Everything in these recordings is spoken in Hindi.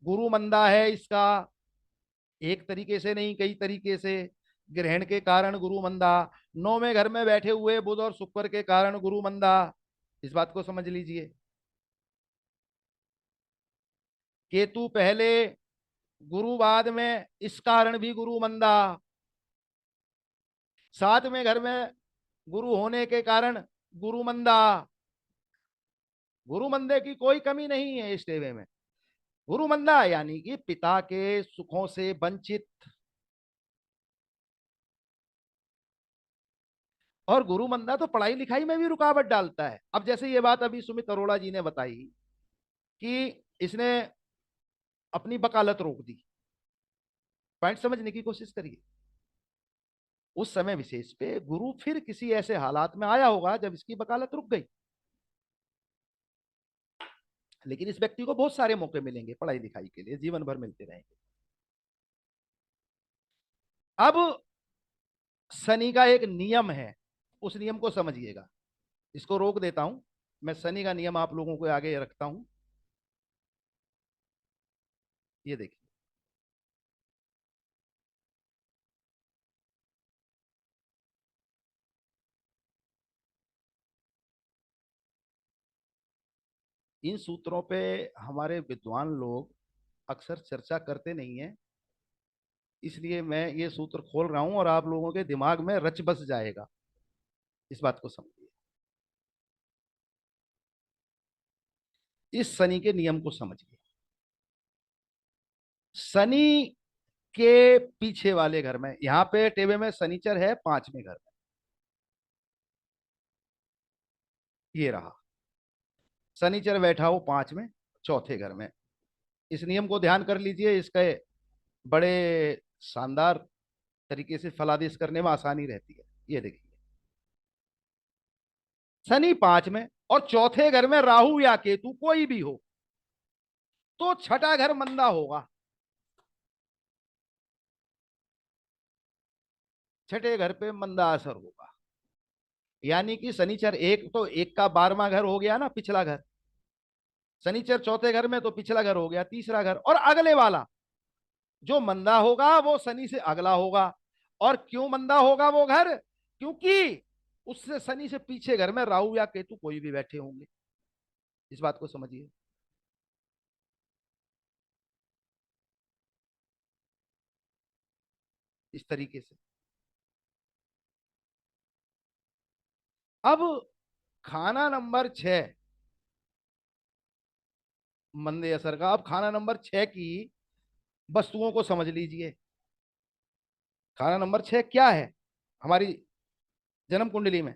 गुरु मंदा है इसका, एक तरीके से नहीं कई तरीके से। ग्रहण के कारण गुरु मंदा, 9वें घर में बैठे हुए बुध और शुक्र के कारण गुरु मंदा। इस बात को समझ लीजिए। केतु पहले, गुरु बाद में, इस कारण भी गुरु मंदा। 7वें घर में गुरु होने के कारण गुरु मंदा। गुरु मंदे की कोई कमी नहीं है इस टेवे में। गुरु मंदा यानी कि पिता के सुखों से वंचित। और गुरु मंदा तो पढ़ाई लिखाई में भी रुकावट डालता है। अब जैसे ये बात अभी सुमित अरोड़ा जी ने बताई कि इसने अपनी वकालत रोक दी। पॉइंट समझने की कोशिश करिए। उस समय विशेष पे गुरु फिर किसी ऐसे हालात में आया होगा जब इसकी वकालत रुक गई। लेकिन इस व्यक्ति को बहुत सारे मौके मिलेंगे पढ़ाई लिखाई के लिए, जीवन भर मिलते रहेंगे। अब शनि का एक नियम है, उस नियम को समझिएगा। इसको रोक देता हूं, मैं शनि का नियम आप लोगों को आगे रखता हूं। ये देखिए, इन सूत्रों पे हमारे विद्वान लोग अक्सर चर्चा करते नहीं है, इसलिए मैं ये सूत्र खोल रहा हूं और आप लोगों के दिमाग में रच बस जाएगा। इस बात को समझिए। इस शनि के नियम को समझिए। शनि के पीछे वाले घर में, यहां पे टेबे में शनिचर है 5वें घर में, ये रहा। शनिचर बैठा हो 5 में, चौथे घर में। इस नियम को ध्यान कर लीजिए, इसके बड़े शानदार तरीके से फलादेश करने में आसानी रहती है। ये देखिए, शनि 5 में और चौथे घर में राहु या केतु कोई भी हो तो छठा घर मंदा होगा। छठे घर पे मंदा असर होगा। यानी कि शनिचर एक, तो एक का 12वां घर हो गया ना पिछला घर। शनिचर चौथे घर में तो पिछला घर हो गया तीसरा घर, और अगले वाला जो मंदा होगा वो शनि से अगला होगा। और क्यों मंदा होगा वो घर? क्योंकि उससे शनि से पीछे घर में राहु या केतु कोई भी बैठे होंगे। इस बात को समझिए। इस तरीके से अब खाना नंबर 6 मंदे असर का। अब खाना नंबर 6 की वस्तुओं को समझ लीजिए। खाना नंबर 6 क्या है हमारी जन्म कुंडली में?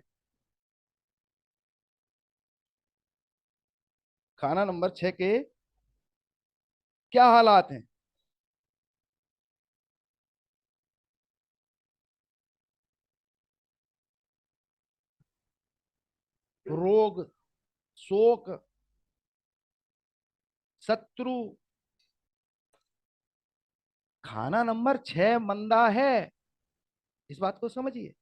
खाना नंबर 6 के क्या हालात हैं? रोग, शोक, शत्रु। खाना नंबर 6 मंदा है, इस बात को समझिए।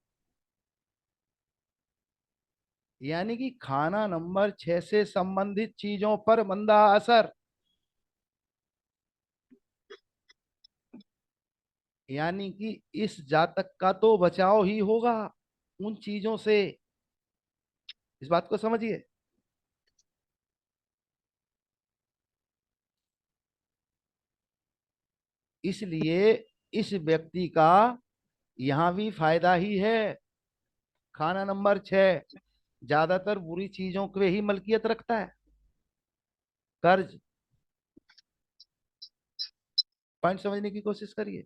यानी कि खाना नंबर 6 से संबंधित चीजों पर मंदा असर। यानी कि इस जातक का तो बचाव ही होगा उन चीजों से। इस बात को समझिए। इसलिए इस व्यक्ति का यहां भी फायदा ही है। खाना नंबर 6 ज्यादातर बुरी चीजों पे ही मलकियत रखता है। कर्ज। पॉइंट समझने की कोशिश करिए।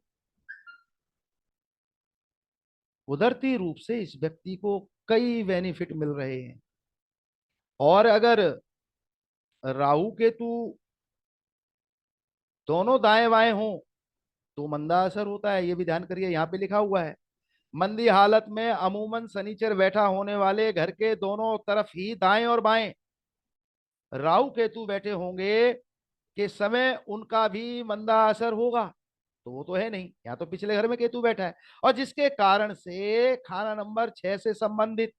कुदरती रूप से इस व्यक्ति को कई बेनिफिट मिल रहे हैं। और अगर राहु केतु दोनों दाएं बाएं हो तो मंदा असर होता है। ये भी ध्यान करिए, यहां पे लिखा हुआ है। मंदी हालत में अमूमन शनिचर बैठा होने वाले घर के दोनों तरफ ही दाएं और बाएं राहु केतु बैठे होंगे के समय उनका भी मंदा असर होगा। तो वो तो है नहीं, यहाँ तो पिछले घर में केतु बैठा है। और जिसके कारण से खाना नंबर 6 से संबंधित,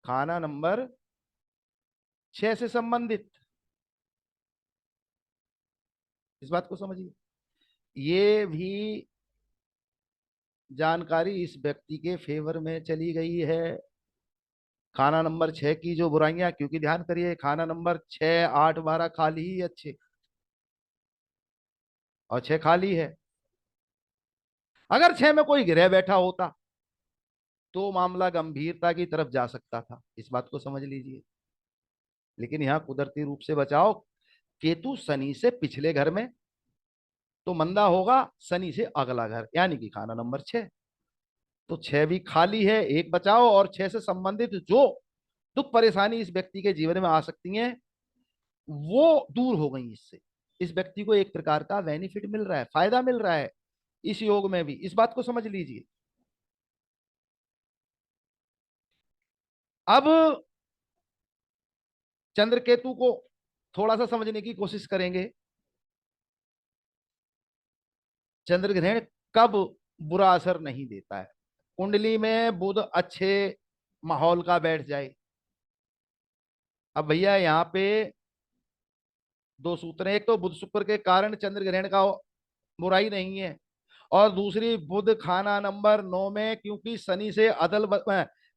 खाना नंबर 6 से संबंधित इस बात को समझिए। ये भी जानकारी इस व्यक्ति के फेवर में चली गई है। खाना नंबर 6 की जो बुराइयां, क्योंकि ध्यान करिए खाना नंबर 6, 8, 12 खाली ही अच्छे, और 6 खाली है। अगर 6 में कोई गिरह बैठा होता तो मामला गंभीरता की तरफ जा सकता था, इस बात को समझ लीजिए। लेकिन यहां कुदरती रूप से बचाओ, केतु शनि से पिछले घर में, तो मंदा होगा शनि से अगला घर, यानी कि खाना नंबर 6। तो 6 भी खाली है, एक बचाओ, और 6 से संबंधित जो दुख परेशानी इस व्यक्ति के जीवन में आ सकती हैं वो दूर हो गई इससे। इस व्यक्ति को एक प्रकार का बेनिफिट मिल रहा है, फायदा मिल रहा है इस योग में भी, इस बात को समझ लीजिए। अब चंद्र केतु को थोड़ा सा समझने की कोशिश करेंगे। चंद्र ग्रहण कब बुरा असर नहीं देता है? कुंडली में बुध अच्छे माहौल का बैठ जाए। अब भैया यहाँ पे दो सूत्र हैं, एक तो बुध शुक्र के कारण चंद्र ग्रहण का बुराई नहीं है, और दूसरी बुध खाना नंबर 9 में क्योंकि शनि से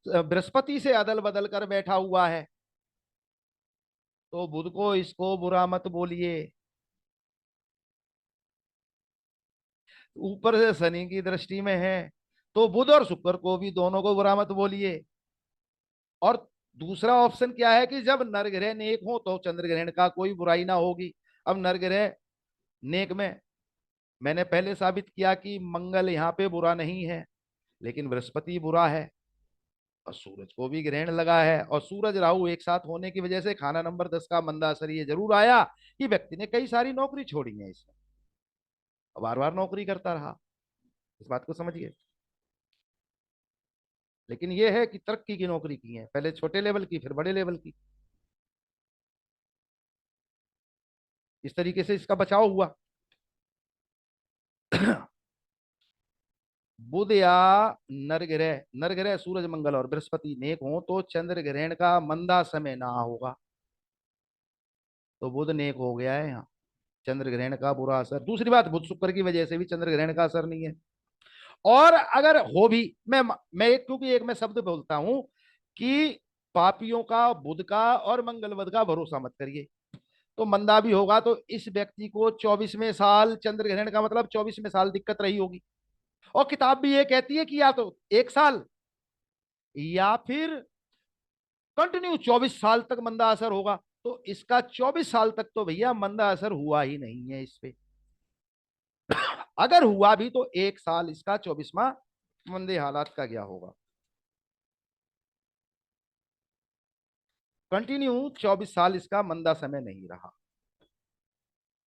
बृहस्पति से अदल बदल कर बैठा हुआ है, तो बुध को इसको बुरा मत बोलिए। ऊपर से शनि की दृष्टि में है, तो बुध और शुक्र को भी दोनों को बुरा मत बोलिए। और दूसरा ऑप्शन क्या है कि जब नर ग्रह नेक हो तो चंद्र ग्रहण का कोई बुराई ना होगी। अब नर ग्रह नेक में मैंने पहले साबित किया कि मंगल यहाँ पे बुरा नहीं है, लेकिन बृहस्पति बुरा है, और सूरज को भी ग्रहण लगा है, और सूरज राहु एक साथ होने की वजह से खाना नंबर 10 का मंदा असर ये जरूर आया कि व्यक्ति ने कई सारी नौकरी छोड़ी है इसमें, बार बार नौकरी करता रहा, इस बात को समझिए। लेकिन ये है कि तरक्की की नौकरी की है, पहले छोटे लेवल की फिर बड़े लेवल की, इस तरीके से इसका बचाव हुआ। बुध या नर ग्रह सूरज मंगल और बृहस्पति नेक हो तो चंद्र ग्रहण का मंदा समय ना होगा। तो बुध नेक हो गया है यहाँ, चंद्र ग्रहण का बुरा असर। दूसरी बात, बुध शुक्र की वजह से भी चंद्र ग्रहण का असर नहीं है। और अगर हो भी, मैं एक, क्योंकि एक मैं शब्द बोलता हूं कि पापियों का बुध का और मंगलवद का भरोसा मत करिए। तो मंदा भी होगा तो इस व्यक्ति को 24वें साल, चंद्र ग्रहण का मतलब 24वें साल दिक्कत रही होगी। और किताब भी ये कहती है कि या तो 1 साल या फिर कंटिन्यू 24 साल तक मंदा असर होगा। तो इसका 24 साल तक तो भैया मंदा असर हुआ ही नहीं है इस पे। अगर हुआ भी तो 1 साल इसका 24वां मंदे हालात का गया होगा। कंटिन्यू 24 साल इसका मंदा समय नहीं रहा।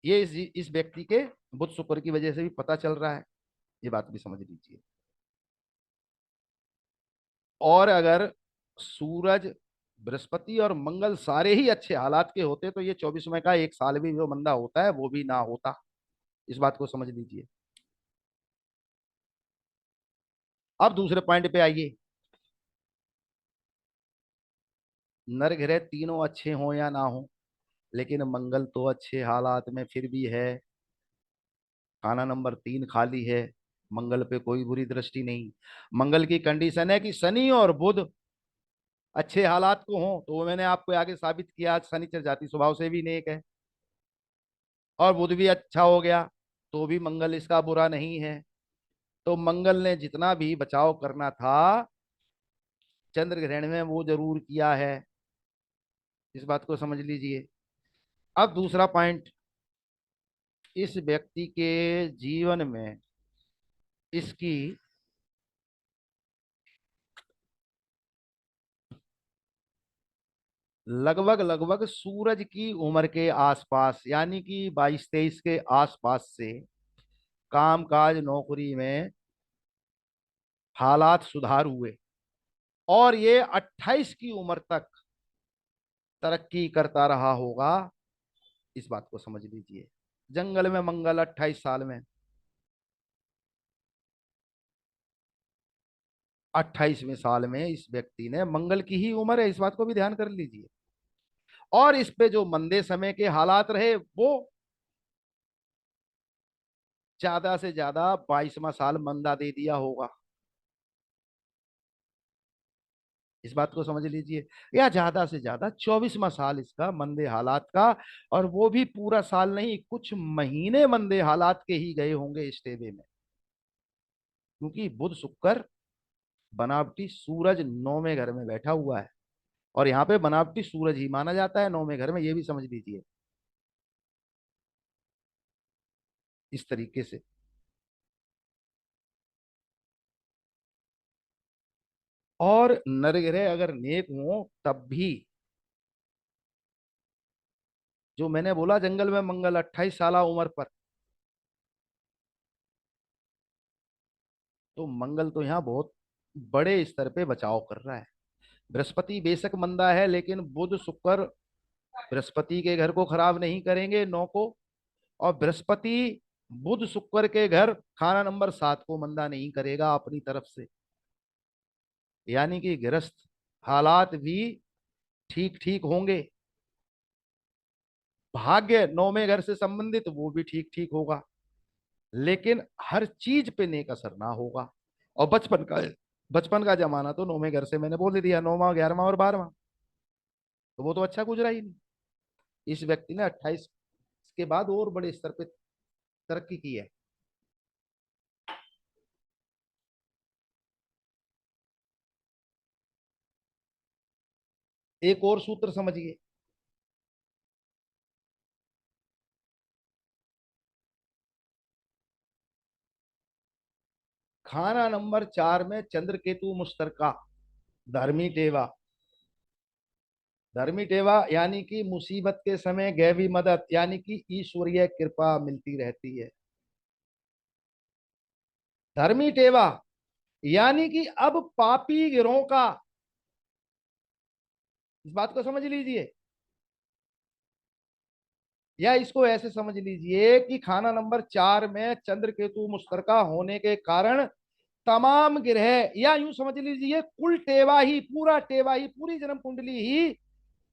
ये इस व्यक्ति के बुध शुक्र की वजह से भी पता चल रहा है, ये बात भी समझ लीजिए। और अगर सूरज, बृहस्पति और मंगल सारे ही अच्छे हालात के होते तो ये 24वें का 1 साल भी जो मंदा होता है वो भी ना होता, इस बात को समझ लीजिए। अब दूसरे पॉइंट पे आइए। नर ग्रह तीनों अच्छे हों या ना हो, लेकिन मंगल तो अच्छे हालात में फिर भी है, खाना नंबर 3 खाली है, मंगल पे कोई बुरी दृष्टि नहीं। मंगल की कंडीशन है कि शनि और बुध अच्छे हालात को हो, तो वो मैंने आपको आगे साबित किया, शनिचर जाति स्वभाव से भी नेक है, और बुध भी अच्छा हो गया तो भी मंगल इसका बुरा नहीं है। तो मंगल ने जितना भी बचाव करना था चंद्र ग्रहण में वो जरूर किया है, इस बात को समझ लीजिए। अब दूसरा पॉइंट, इस व्यक्ति के जीवन में इसकी लगभग लगभग सूरज की उम्र के आसपास, यानी कि 22-23 के आसपास से कामकाज नौकरी में हालात सुधार हुए, और ये 28 की उम्र तक तरक्की करता रहा होगा, इस बात को समझ लीजिए। जंगल में मंगल 28 साल में, 28वें साल में इस व्यक्ति ने, मंगल की ही उम्र है, इस बात को भी ध्यान कर लीजिए। और इस पे जो मंदे समय के हालात रहे वो ज्यादा से ज्यादा 22वां साल मंदा दे दिया होगा। इस बात को समझ लीजिए। या ज्यादा से ज्यादा 24वां साल इसका मंदे हालात का। और वो भी पूरा साल नहीं, कुछ महीने मंदे हालात के ही गए होंगे इस टेबे में। क्योंकि बुध शुक्र बनावटी सूरज 9वें घर में बैठा हुआ है। और यहाँ पे बनावटी सूरज ही माना जाता है 9वें घर में, ये भी समझ लीजिए इस तरीके से। और नरग्रह अगर नेक हो तब भी, जो मैंने बोला जंगल में मंगल 28 साल उम्र पर, तो मंगल तो यहाँ बहुत बड़े स्तर पे बचाव कर रहा है। बृहस्पति बेशक मंदा है, लेकिन बुध शुक्र बृहस्पति के घर को खराब नहीं करेंगे 9 को। और बृहस्पति बुध शुक्र के घर खाना नंबर 7 को मंदा नहीं करेगा अपनी तरफ से। यानी कि गृहस्थ हालात भी ठीक ठीक होंगे। भाग्य 9वें घर से संबंधित वो भी ठीक ठीक होगा। लेकिन हर चीज पे नेक असर ना होगा। और बचपन का जमाना तो 9वें घर से मैंने बोल ही दिया, 9वां 11वां और 12वां, तो वो तो अच्छा गुजरा ही नहीं। इस व्यक्ति ने 28 के बाद और बड़े स्तर पे तरक्की की है। एक और सूत्र समझिए। खाना नंबर 4 में चंद्र केतु मुश्तरका, धर्मी टेवा। धर्मी टेवा यानी कि मुसीबत के समय गैबी मदद, यानी कि ईश्वरीय कृपा मिलती रहती है। धर्मी टेवा यानी कि अब पापी गिरोह का, इस बात को समझ लीजिए। या इसको ऐसे समझ लीजिए कि खाना नंबर 4 में चंद्र केतु मुश्तरका होने के कारण तमाम ग्रह, या यूं समझ लीजिए कुल टेवा ही, पूरा टेवा ही, पूरी जन्म कुंडली ही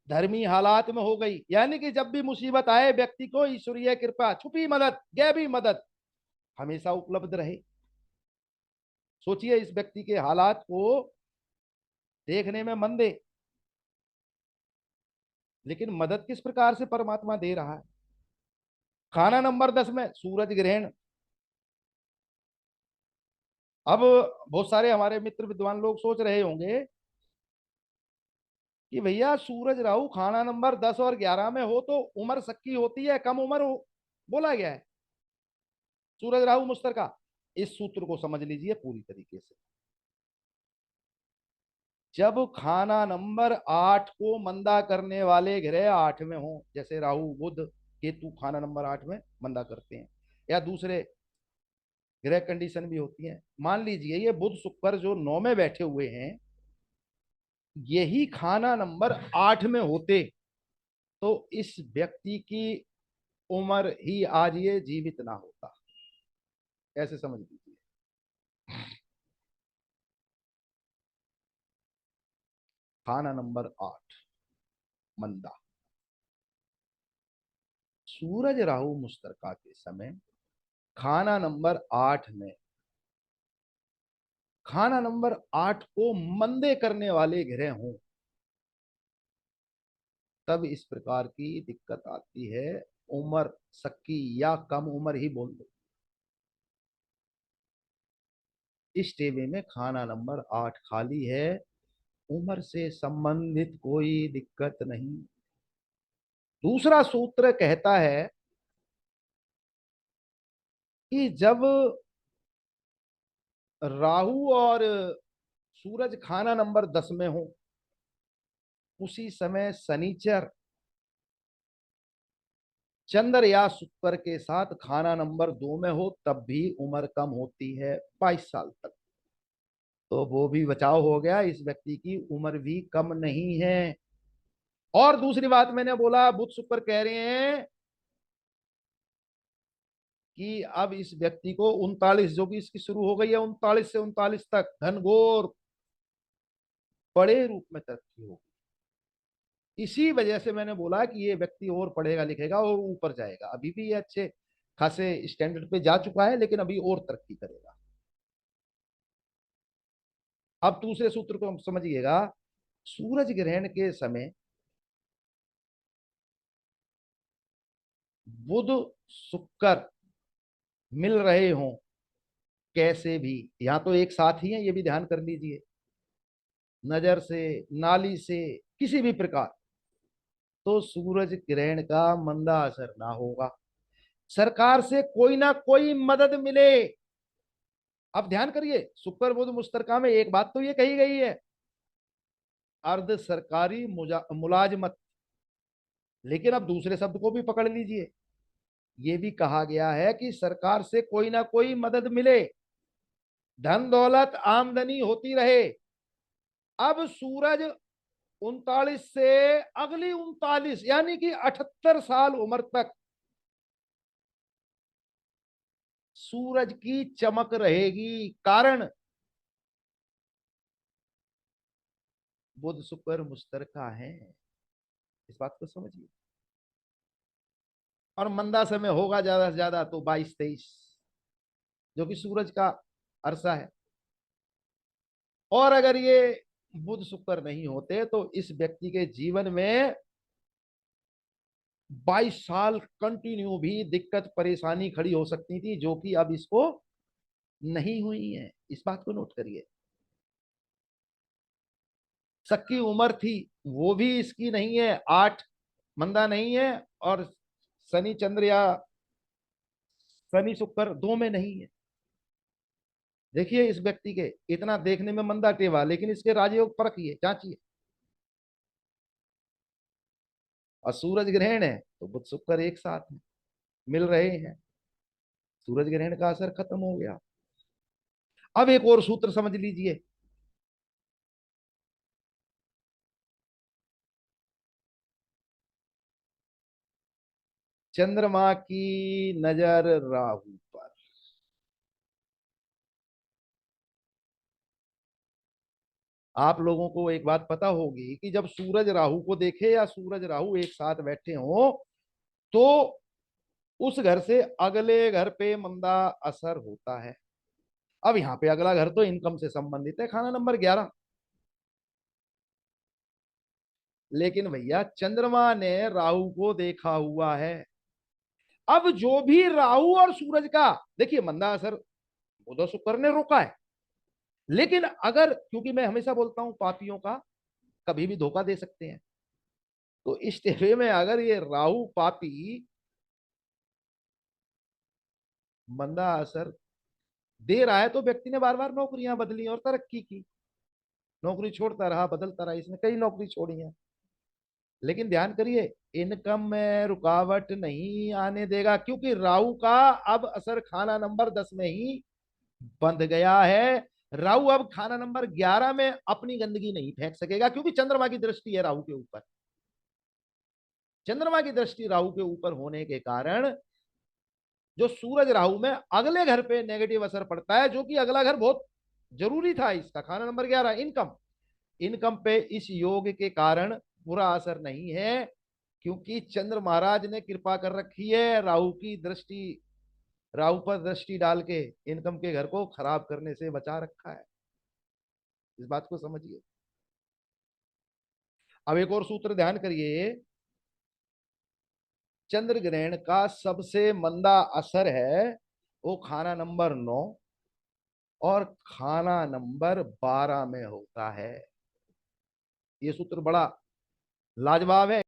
धर्मी हालात में हो गई। यानी कि जब भी मुसीबत आए व्यक्ति को ईश्वरीय कृपा, छुपी मदद, गैबी मदद हमेशा उपलब्ध रहे। सोचिए इस व्यक्ति के हालात को देखने में मंदे, लेकिन मदद किस प्रकार से परमात्मा दे रहा है। खाना नंबर 10 में सूरज ग्रहण। अब बहुत सारे हमारे मित्र विद्वान लोग सोच रहे होंगे कि भैया सूरज राहु खाना नंबर 10 और 11 में हो तो उम्र सक्की होती है, कम उम्र हो, बोला गया है सूरज राहु मुश्तर का। इस सूत्र को समझ लीजिए पूरी तरीके से। जब खाना नंबर 8 को मंदा करने वाले ग्रह 8 में हो, जैसे राहु बुध केतु खाना नंबर 8 में मंदा करते हैं, या दूसरे ग्रह कंडीशन भी होती है। मान लीजिए ये बुध शुक्र जो 9 में बैठे हुए हैं, यही खाना नंबर 8 में होते तो इस व्यक्ति की उम्र ही आज ये जीवित ना होता। ऐसे समझ लीजिए। खाना नंबर 8 मंदा, सूरज राहु मुश्तरका के समय खाना नंबर 8 में, खाना नंबर 8 को मंदे करने वाले ग्रह हों, तब इस प्रकार की दिक्कत आती है। उम्र सक्की या कम उम्र ही बोल दो। इस टेबे में खाना नंबर 8 खाली है, उम्र से संबंधित कोई दिक्कत नहीं। दूसरा सूत्र कहता है कि जब राहु और सूरज खाना नंबर 10 में हो, उसी समय शनिचर चंद्र या शुक्र के साथ खाना नंबर 2 में हो, तब भी उम्र कम होती है 22 साल तक। तो वो भी बचाव हो गया, इस व्यक्ति की उम्र भी कम नहीं है। और दूसरी बात मैंने बोला, बुध शुक्र कह रहे हैं कि अब इस व्यक्ति को 39, जो भी इसकी शुरू हो गई है 39 से 39 तक घनघोर बड़े रूप में तरक्की होगी। इसी वजह से मैंने बोला कि ये व्यक्ति और पढ़ेगा लिखेगा और ऊपर जाएगा। अभी भी ये अच्छे खासे स्टैंडर्ड पे जा चुका है, लेकिन अभी और तरक्की करेगा। अब दूसरे सूत्र को हम समझिएगा। सूरज ग्रहण के समय बुध शुक्र मिल रहे हों कैसे भी, यहां तो एक साथ ही है, ये भी ध्यान कर लीजिए, नजर से, नाली से, किसी भी प्रकार, तो सूरज ग्रहण का मंदा असर ना होगा। सरकार से कोई ना कोई मदद मिले। अब ध्यान करिए, शुक्र बुध मुश्तरका में एक बात तो ये कही गई है, अर्ध सरकारी मुलाजमत, लेकिन अब दूसरे शब्द को भी पकड़ लीजिए, ये भी कहा गया है कि सरकार से कोई ना कोई मदद मिले, धन दौलत आमदनी होती रहे। अब सूरज 39 से अगली 39 यानी कि 78 साल उम्र तक सूरज की चमक रहेगी। कारण बुध शुक्र मुश्तरका है, इस बात को समझिए। और मंदा समय होगा ज्यादा से ज्यादा तो 22-23, जो कि सूरज का अरसा है। और अगर ये बुध शुक्र नहीं होते तो इस व्यक्ति के जीवन में 22 साल कंटिन्यू भी दिक्कत परेशानी खड़ी हो सकती थी, जो कि अब इसको नहीं हुई है। इस बात को नोट करिए। सक्की उम्र थी, वो भी इसकी नहीं है, 8 मंदा नहीं है, और शनि चंद्र या शनि शुक्र दो में नहीं है। देखिए इस व्यक्ति के इतना देखने में मंदा टेवा, लेकिन इसके राजयोग परखिए, जांचिए। और सूरज ग्रहण है तो बुध शुक्र एक साथ में मिल रहे हैं, सूरज ग्रहण का असर खत्म हो गया। अब एक और सूत्र समझ लीजिए। चंद्रमा की नजर राहु पर। आप लोगों को एक बात पता होगी कि जब सूरज राहु को देखे या सूरज राहु एक साथ बैठे हो, तो उस घर से अगले घर पे मंदा असर होता है। अब यहां पे अगला घर तो इनकम से संबंधित है, खाना नंबर 11। लेकिन भैया चंद्रमा ने राहु को देखा हुआ है। अब जो भी राहु और सूरज का, देखिए मंदा असर बुध और शुक्र ने रोका है, लेकिन अगर, क्योंकि मैं हमेशा बोलता हूं पापियों का कभी भी धोखा दे सकते हैं, तो इस टेबे में अगर ये राहु पापी मंदा असर दे रहा है, तो व्यक्ति ने बार बार नौकरियां बदली और तरक्की की, नौकरी छोड़ता रहा, बदलता रहा, इसने कई नौकरी छोड़ी है। लेकिन ध्यान करिए, इनकम में रुकावट नहीं आने देगा, क्योंकि राहु का अब असर खाना नंबर 10 में ही बंध गया है। राहु अब खाना नंबर 11 में अपनी गंदगी नहीं फेंक सकेगा, क्योंकि चंद्रमा की दृष्टि है राहु के ऊपर। चंद्रमा की दृष्टि राहु के ऊपर होने के कारण जो सूरज राहु में अगले घर पे नेगेटिव असर पड़ता है, जो कि अगला घर बहुत जरूरी था इसका, खाना नंबर 11 इनकम। इनकम पे इस योग के कारण बुरा असर नहीं है, क्योंकि चंद्र महाराज ने कृपा कर रखी है, राहु की दृष्टि, राहु पर दृष्टि डाल के इनकम के घर को खराब करने से बचा रखा है। इस बात को समझिए। अब एक और सूत्र ध्यान करिए। चंद्र ग्रहण का सबसे मंदा असर है वो खाना नंबर 9 और खाना नंबर 12 में होता है। ये सूत्र बड़ा लाजवाब है।